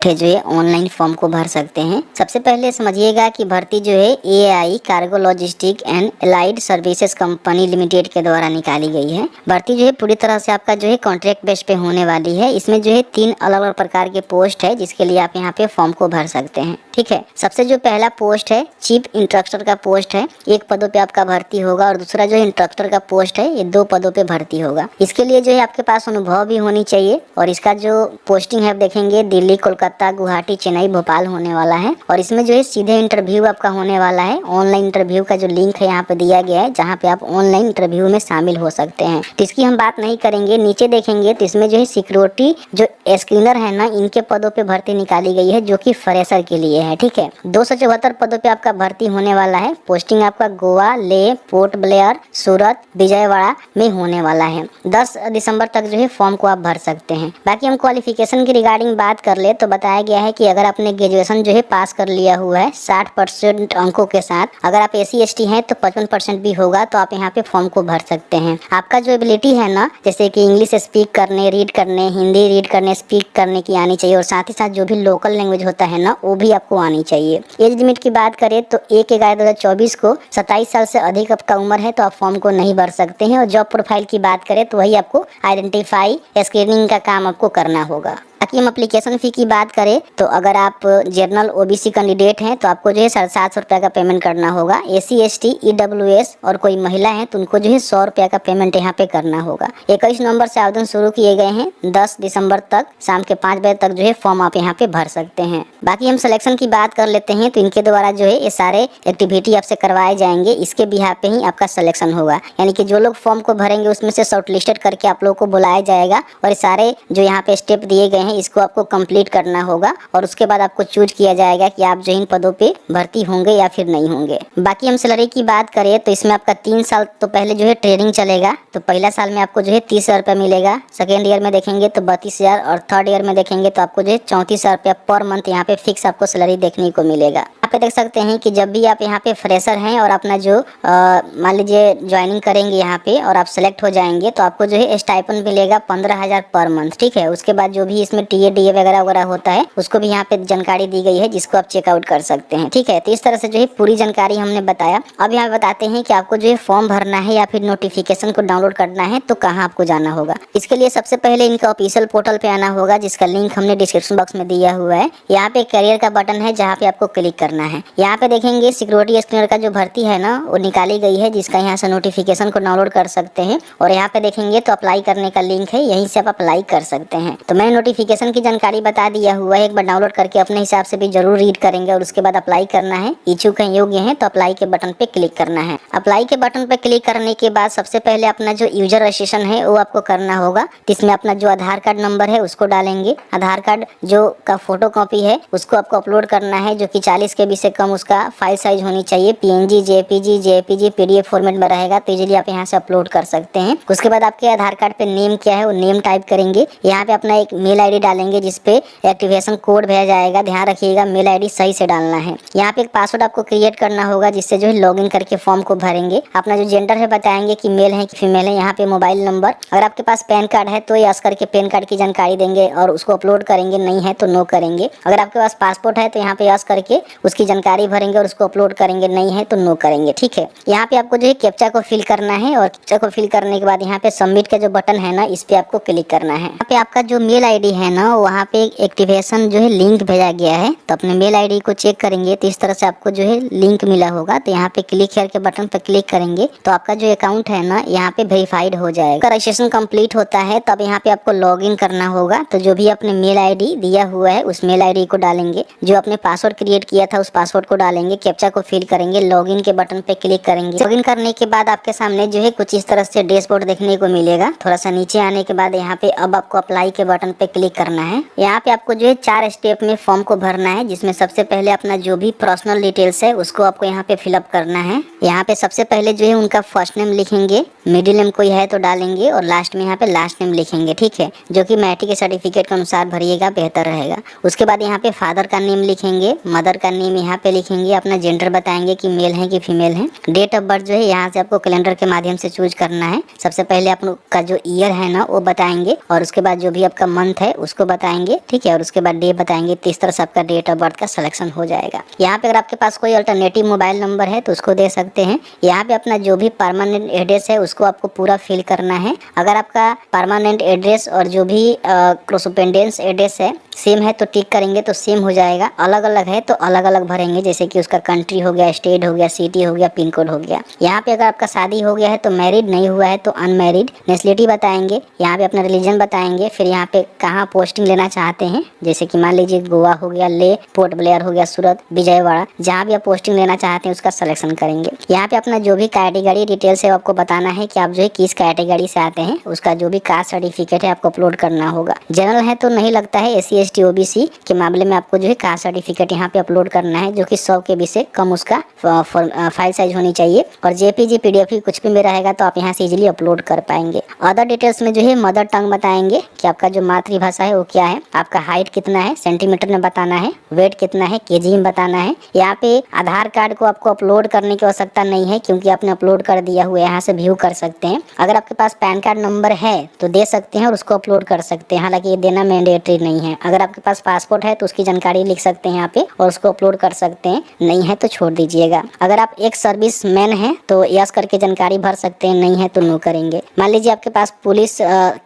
जो है online form को भर सकते हैं। सबसे पहले समझिएगा कि भर्ती जो है AI cargo logistic and allied services company limited के द्वारा निकाली गई है। भर्ती जो है पूरी तरह से आपका जो है कॉन्ट्रैक्ट बेस पे होने वाली है। इसमें जो है 3 अलग अलग प्रकार के पोस्ट है जिसके लिए आप यहाँ पे फॉर्म को भर सकते हैं। ठीक है, सबसे जो पहला पोस्ट है चीफ इंस्ट्रक्टर का पोस्ट है, 1 पदों पे आपका भर्ती होगा और दूसरा जो इंस्ट्रक्टर का पोस्ट है ये 2 पदों पे भर्ती होगा। इसके लिए जो है आपके पास अनुभव भी होनी चाहिए और इसका जो पोस्टिंग है देखेंगे दिल्ली, कोलकाता, गुवाहाटी, चेन्नई, भोपाल होने वाला है और इसमें जो है सीधे इंटरव्यू आपका होने वाला है। ऑनलाइन इंटरव्यू का जो लिंक है यहाँ पे दिया गया है जहाँ पे आप ऑनलाइन इंटरव्यू में शामिल हो सकते हैं। तो इसकी हम बात नहीं करेंगे। नीचे देखेंगे तो इसमें जो है सिक्योरिटी जो स्क्रीनर है ना, इनके पदों पे भर्ती निकाली गई है जो कि फ्रेशर के लिए है। ठीक है, 274 पदों पे आपका भर्ती होने वाला है। पोस्टिंग आपका गोवा, ले, पोर्ट ब्लेयर, सूरत, विजयवाड़ा में होने वाला है। 10 दिसंबर तक जो है फॉर्म को आप भर सकते हैं। बाकी हम क्वालिफिकेशन की रिगार्डिंग बात कर ले तो बताया गया है कि अगर आपने ग्रेजुएशन जो है पास कर लिया हुआ है 60% अंकों के साथ, अगर आप SC ST हैं तो 55% भी होगा तो आप यहाँ पे फॉर्म को भर सकते हैं। आपका जो एबिलिटी है ना, जैसे कि इंग्लिश स्पीक करने, रीड करने, हिंदी रीड करने, स्पीक करने की आनी चाहिए और साथ ही साथ जो भी लोकल लैंग्वेज होता है ना वो भी आपको आनी चाहिए। एज लिमिट की बात करें तो 1/11/2024 को 27 साल से अधिक आपका उम्र है तो आप फॉर्म को नहीं भर सकते हैं। और जॉब प्रोफाइल की बात करें तो वही आपको आइडेंटिफाई स्क्रीनिंग का काम आपको करना होगा। बाकी हम एप्लीकेशन फ़ी की बात करें तो अगर आप जनरल OBC कैंडिडेट हैं तो आपको जो है 750 रुपये का पेमेंट करना होगा। SC ST EWS और कोई महिला है तो उनको जो है 100 रुपये का पेमेंट यहाँ पे करना होगा। 21 नवंबर से आवेदन शुरू किए गए हैं। 10 दिसंबर तक शाम के 5 बजे तक जो है फॉर्म आप यहाँ पे भर सकते हैं। बाकी हम सिलेक्शन की बात कर लेते हैं तो इनके द्वारा जो है ये सारे एक्टिविटी आपसे करवाए जाएंगे। इसके बिहार पे ही आपका सिलेक्शन होगा, यानी कि जो लोग फॉर्म को भरेंगे उसमें से शॉर्टलिस्टेड करके आप लोगों को बुलाया जाएगा और ये सारे जो यहाँ पे स्टेप दिए गए हैं इसको आपको कंप्लीट करना होगा और उसके बाद आपको चूज किया जाएगा कि आप जो इन पदों पे भर्ती होंगे या फिर नहीं होंगे। बाकी हम सैलरी की बात करें तो इसमें आपका 3 साल तो पहले जो है ट्रेनिंग चलेगा। तो पहला साल में आपको जो है 30,000 रुपये मिलेगा, सेकेंड ईयर में देखेंगे तो 32,000 और थर्ड ईयर में देखेंगे तो आपको जो है 34,000 रुपया पर मंथ यहाँ पे फिक्स आपको सैलरी देखने को मिलेगा। यहाँ पे देख सकते हैं कि जब भी आप यहाँ पे फ्रेशर हैं और अपना जो मान लीजिए ज्वाइनिंग करेंगे यहाँ पे और आप सेलेक्ट हो जाएंगे तो आपको जो है स्टाइपेंड मिलेगा 15,000 पर मंथ। ठीक है, उसके बाद जो भी इसमें TA DA वगैरह वगैरह होता है उसको भी यहाँ पे जानकारी दी गई है जिसको आप चेकआउट कर सकते हैं। ठीक है, तो इस तरह से जो है पूरी जानकारी हमने बताया। अब यहाँ बताते हैं कि आपको जो है फॉर्म भरना है या फिर नोटिफिकेशन को डाउनलोड करना है तो कहाँ आपको जाना होगा। इसके लिए सबसे पहले इनका ऑफिशियल पोर्टल पे आना होगा जिसका लिंक हमने डिस्क्रिप्शन बॉक्स में दिया हुआ है। यहाँ पे करियर का बटन है जहाँ पे आपको क्लिक करना है। यहाँ पे देखेंगे सिक्योरिटी स्क्रीनर का जो भर्ती है ना वो निकाली गई है जिसका यहाँ से नोटिफिकेशन को डाउनलोड कर सकते हैं और यहाँ पे देखेंगे तो अप्लाई करने का लिंक है, यहीं से आप अप्लाई कर सकते हैं। तो मैंने नोटिफिकेशन की जानकारी बता दिया हुआ है, एक बार डाउनलोड करके अपने हिसाब से भी जरूर रीड करेंगे और उसके बाद अप्लाई करना है। इच्छुक हैं, योग्य हैं तो अप्लाई के बटन पे क्लिक करना है। अप्लाई के बटन पे क्लिक करने के बाद सबसे पहले अपना जो यूजर रजिस्ट्रेशन है वो आपको करना होगा। इसमें अपना जो आधार कार्ड नंबर है उसको डालेंगे। आधार कार्ड जो का फोटो कॉपी है उसको आपको अपलोड करना है जो कि 40 KB से कम उसका फाइल साइज होनी चाहिए। PNG JPG PDF फॉर्मेट में रहेगा तो इजीली आप यहाँ से अपलोड कर सकते हैं। उसके बाद आपके आधार कार्ड पे नेम क्या है वो नेम टाइप करेंगे। यहाँ पे अपना एक मेल ID डालेंगे जिसपे एक्टिवेशन कोड भेजा जाएगा। ध्यान रखिएगा मेल ID सही से डालना है। यहाँ पे एक पासवर्ड आपको क्रिएट करना होगा जिससे जो है लॉगिन करके फॉर्म को भरेंगे। अपना जो जेंडर है बताएंगे कि मेल है कि फीमेल है। यहाँ पे मोबाइल नंबर, अगर आपके पास पैन कार्ड है तो यस करके पैन कार्ड की जानकारी देंगे और उसको अपलोड करेंगे, नहीं है तो नो करेंगे। अगर आपके पास पासपोर्ट है तो यहाँ पे यस करके उसकी जानकारी भरेंगे और उसको अपलोड करेंगे, नहीं है तो नो करेंगे। ठीक है, यहाँ पे आपको जो है कैप्चा को फिल करना है और कैप्चा को फिल करने के बाद यहाँ पे सबमिट का जो बटन है ना इस पे आपको क्लिक करना है। यहाँ पे आपका जो मेल ID है ना वहाँ पे एक्टिवेशन जो है लिंक भेजा गया है तो अपने मेल ID को चेक करेंगे तो इस तरह से आपको जो है लिंक मिला होगा। तो यहाँ पे क्लिक करके बटन पे क्लिक करेंगे तो आपका जो अकाउंट है ना यहाँ पे वेरीफाइड हो जाएगा। रजिस्ट्रेशन कंप्लीट होता है तब यहाँ पे आपको लॉगिन करना होगा। तो जो भी अपने मेल ID दिया हुआ है उस मेल ID को डालेंगे, जो अपने पासवर्ड क्रिएट किया था उस पासवर्ड को डालेंगे, कैप्चा को फिल करेंगे, लॉगिन के बटन पे क्लिक करेंगे। लॉगिन करने के बाद आपके सामने जो है कुछ इस तरह से डैशबोर्ड देखने को मिलेगा। थोड़ा सा नीचे आने के बाद यहाँ पे अब आपको अप्लाई के बटन पे क्लिक करना है। यहाँ पे आपको जो है 4 स्टेप में फॉर्म को भरना है जिसमें सबसे पहले अपना जो भी पर्सनल डिटेल्स है उसको आपको यहाँ पे फिलअप करना है। यहाँ पे सबसे पहले जो है उनका फर्स्ट नेम लिखेंगे, मिडिल नेम कोई है तो डालेंगे और लास्ट में यहाँ पे लास्ट नेम लिखेंगे। ठीक है, जो कि मैट्रिक के सर्टिफिकेट के अनुसार भरिएगा, बेहतर रहेगा। उसके बाद यहाँ पे फादर का नेम लिखेंगे, मदर का नेम नेम यहाँ पे लिखेंगे, अपना जेंडर बताएंगे कि मेल है कि फीमेल है। डेट ऑफ बर्थ जो है यहाँ से आपको कैलेंडर के माध्यम से चूज करना है। सबसे पहले आपका जो ईयर है ना वो बताएंगे, और उसके बाद जो भी आपका मंथ है उसको बताएंगे, ठीक है, और उसके बाद डे बताएंगे। तो इस तरह से आपका डेट ऑफ बर्थ का सिलेक्शन हो जाएगा। यहाँ पे अगर आपके पास कोई अल्टरनेटिव मोबाइल नंबर है तो उसको दे सकते हैं। यहाँ पे अपना जो भी परमानेंट एड्रेस है उसको आपको पूरा फिल करना है। अगर आपका परमानेंट एड्रेस और जो भी कोरेस्पोंडेंस एड्रेस है सेम है तो टिक करेंगे तो सेम हो जाएगा, अलग अलग है तो अलग अलग भरेंगे, जैसे कि उसका कंट्री हो गया, स्टेट हो गया, सिटी हो गया, पिन कोड हो गया। यहाँ पे अगर आपका शादी हो गया है तो मैरिड, नहीं हुआ है तो अनमैरिड। नेशनलिटी बताएंगे, यहाँ पे अपना रिलीजन बताएंगे, फिर यहाँ पे कहाँ पोस्टिंग लेना चाहते हैं, जैसे कि मान लीजिए गोवा हो गया, ले, पोर्ट ब्लेयर हो गया, सूरत, विजयवाड़ा, जहाँ भी आप पोस्टिंग लेना चाहते हैं उसका सिलेक्शन करेंगे। यहाँ पे अपना जो भी कैटेगरी डिटेल्स है आपको बताना है कि आप जो है किस कैटेगरी से आते हैं, उसका जो भी कास्ट सर्टिफिकेट है आपको अपलोड करना होगा। जनरल है तो नहीं लगता है, SC ST OBC के मामले में आपको जो है कास्ट सर्टिफिकेट यहाँ पे अपलोड करना है, जो कि 100 KB से कम उसका फाइल साइज होनी चाहिए, और JPG PDF कुछ भी में रहेगा तो आप यहाँ से इजीली अपलोड कर पाएंगे। अदर डिटेल्स में जो है मदर टंग बताएंगे कि आपका जो मातृभाषा है वो क्या है, आपका हाइट कितना है सेंटीमीटर में बताना है, वेट कितना है KG में बताना है। यहाँ पे आधार कार्ड को आपको अपलोड करने की आवश्यकता नहीं है क्योंकि आपने अपलोड कर दिया हुआ है, यहाँ से व्यू कर सकते हैं। अगर आपके पास पैन कार्ड नंबर है तो दे सकते हैं और उसको अपलोड कर सकते हैं, हालांकि ये देना मैंडेटरी नहीं है। अगर आपके पास पासपोर्ट है तो उसकी जानकारी लिख सकते हैं यहाँ पे और उसको अपलोड कर सकते हैं, नहीं है तो छोड़ दीजिएगा। अगर आप एक सर्विस मैन है तो यस करके जानकारी भर सकते हैं, नहीं है तो नो करेंगे। मान लीजिए आपके पास पुलिस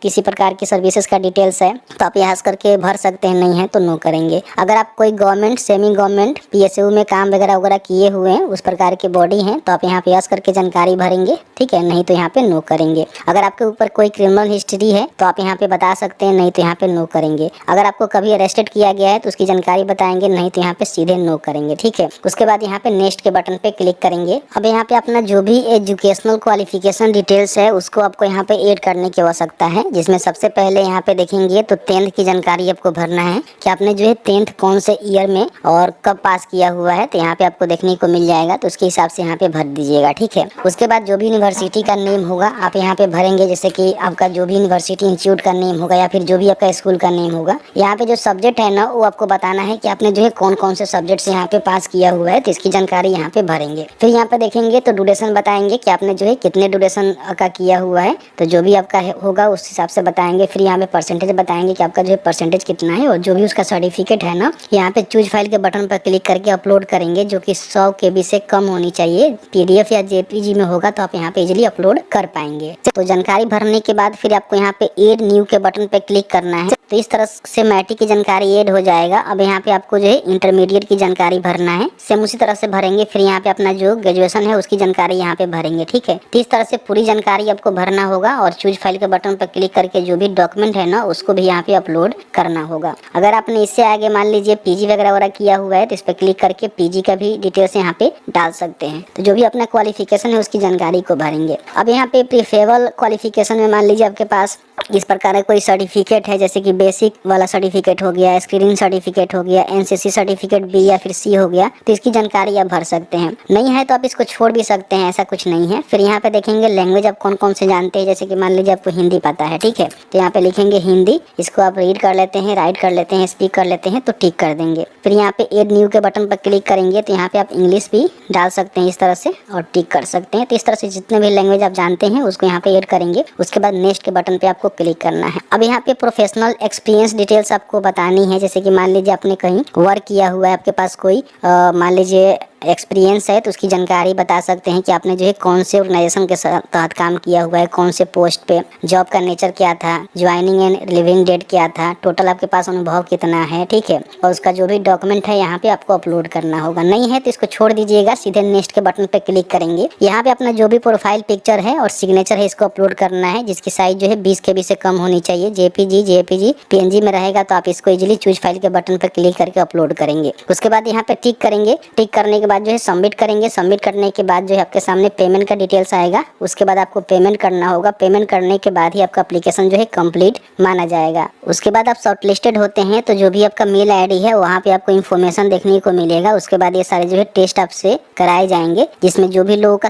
किसी प्रकार की सर्विसेज का डिटेल्स है तो आप यस करके भर सकते हैं, नहीं है तो नो करेंगे। अगर आप कोई गवर्नमेंट, सेमी गवर्नमेंट, PSU में काम वगैरह वगैरह किए हुए हैं, उस प्रकार की बॉडी है तो आप यहाँ पे यस करके जानकारी भरेंगे, ठीक है, नहीं तो यहाँ पे नो करेंगे। अगर आपके ऊपर कोई क्रिमिनल हिस्ट्री है तो आप यहाँ पे बता सकते हैं, नहीं तो यहाँ पे नो करेंगे। अगर आपको कभी अरेस्टेड किया गया है तो उसकी जानकारी बताएंगे, नहीं तो यहाँ पे सीधे नो करेंगे, ठीक है। उसके बाद यहाँ पे नेक्स्ट के बटन पे क्लिक करेंगे। अब यहाँ पे अपना जो भी एजुकेशनल क्वालिफिकेशन डिटेल्स है उसको आपको यहाँ पे ऐड करने की आवश्यकता है, जिसमें सबसे पहले यहाँ पे देखेंगे तो 10th की जानकारी आपको भरना है कि आपने जो है 10th कौन से ईयर में और कब पास किया हुआ है, तो यहाँ पे आपको देखने को मिल जाएगा, तो उसके हिसाब से यहाँ पे भर दीजिएगा, ठीक है। उसके बाद जो भी यूनिवर्सिटी का नेम होगा आप यहाँ पे भरेंगे, जैसे कि आपका जो भी यूनिवर्सिटी इंस्टीट्यूट का नेम होगा या फिर जो भी आपका स्कूल का नेम होगा। यहाँ पे जो सब्जेक्ट है ना वो आपको बताना है कि आपने जो है कौन कौन से सब्जेक्ट यहाँ पे पास किया हुआ है, तो इसकी जानकारी यहाँ पे भरेंगे। फिर यहाँ पे देखेंगे तो ड्यूरेशन बताएंगे कि आपने जो है कितने ड्यूरेशन का किया हुआ है, तो जो भी आपका होगा उस हिसाब से बताएंगे। फिर यहाँ पे परसेंटेज बताएंगे कि आपका जो है परसेंटेज कितना है, और जो भी उसका सर्टिफिकेट है ना यहाँ पे चूज फाइल के बटन पर क्लिक करके अपलोड करेंगे, जो कि 100 KB से कम होनी चाहिए। PDF या JPG में होगा तो आप यहाँ पे इजीली अपलोड कर पाएंगे। तो जानकारी भरने के बाद फिर आपको यहाँ पे एड न्यू के बटन पे क्लिक करना है, तो इस तरह से मैट्रिक की जानकारी ऐड हो जाएगा। अब यहाँ पे आपको जो है इंटरमीडिएट की जानकारी भरना है, सेम उसी तरह से भरेंगे। फिर यहाँ पे अपना जो ग्रेजुएशन है उसकी जानकारी यहाँ पे भरेंगे, ठीक है। तो इस तरह से पूरी जानकारी आपको भरना होगा, और चूज फाइल के बटन पर क्लिक करके जो भी डॉक्यूमेंट है ना उसको भी यहाँ पे अपलोड करना होगा। अगर आपने इससे आगे मान लीजिए PG वगैरह किया हुआ है तो इस पर क्लिक करके PG का भी डिटेल्स यहाँ पे डाल सकते हैं। तो जो भी अपना क्वालिफिकेशन है उसकी जानकारी को भरेंगे। अब यहाँ पे प्रीफरेबल क्वालिफिकेशन में मान लीजिए आपके पास इस प्रकार का कोई सर्टिफिकेट है, जैसे कि बेसिक वाला सर्टिफिकेट हो गया, स्क्रीनिंग सर्टिफिकेट हो गया, NCC सर्टिफिकेट B या फिर C हो गया, तो इसकी जानकारी आप भर सकते हैं। नहीं है तो आप इसको छोड़ भी सकते हैं, ऐसा कुछ नहीं है। फिर यहाँ पे देखेंगे लैंग्वेज आप कौन कौन से जानते हैं, जैसे कि मान लीजिए आपको हिंदी पता है, ठीक है, तो यहाँ पे लिखेंगे हिंदी, इसको आप रीड कर लेते हैं, राइट कर लेते हैं, स्पीक कर लेते हैं, तो टिक कर देंगे। फिर यहाँ पे एड न्यू के बटन पर क्लिक करेंगे तो यहाँ पे आप इंग्लिश भी डाल सकते हैं इस तरह से और टिक कर सकते हैं। तो इस तरह से जितने भी लैंग्वेज आप जानते हैं उसको यहाँ पे ऐड करेंगे। उसके बाद नेक्स्ट के बटन पे आपको क्लिक करना है। अब यहाँ पे प्रोफेशनल एक्सपीरियंस डिटेल्स आपको बतानी है, जैसे कि मान लीजिए आपने कहीं वर्क किया हुआ है, आपके पास कोई मान लीजिए एक्सपीरियंस है तो उसकी जानकारी बता सकते हैं कि आपने जो है कौन से ऑर्गेनाइजेशन के तहत काम किया हुआ है, कौन से पोस्ट पे, जॉब का नेचर क्या था, ज्वाइनिंग एंड लिविंग डेट क्या था, टोटल आपके पास अनुभव कितना है, ठीक है, और उसका जो भी डॉक्यूमेंट है यहाँ पे आपको अपलोड करना होगा। नहीं है तो इसको छोड़ दीजिएगा, सीधे नेक्स्ट के बटन पे क्लिक करेंगे। यहाँ पे अपना जो भी प्रोफाइल पिक्चर है और सिग्नेचर है इसको अपलोड करना है, जिसकी साइज जो है 20 KB से कम होनी चाहिए। JPG PNG में रहेगा तो आप इसको इजीली चूज फाइल के बटन पर क्लिक करके अपलोड करेंगे। उसके बाद यहाँ पे टिक करेंगे, टिक करने के बाद जो है सबमिट करेंगे। सबमिट करने के बाद जो है आपके सामने पेमेंट का डिटेल्स आएगा, उसके बाद आपको पेमेंट करना होगा। पेमेंट करने के बाद ही आपका एप्लीकेशन जो है कंप्लीट माना जाएगा। उसके बाद आप शॉर्टलिस्टेड होते हैं तो जो भी आपका मेल ID है वहाँ पे आपको इन्फॉर्मेशन देखने को मिलेगा। उसके बाद ये सारे जो है टेस्ट आपसे कराए जाएंगे, जिसमें जो भी लोगों का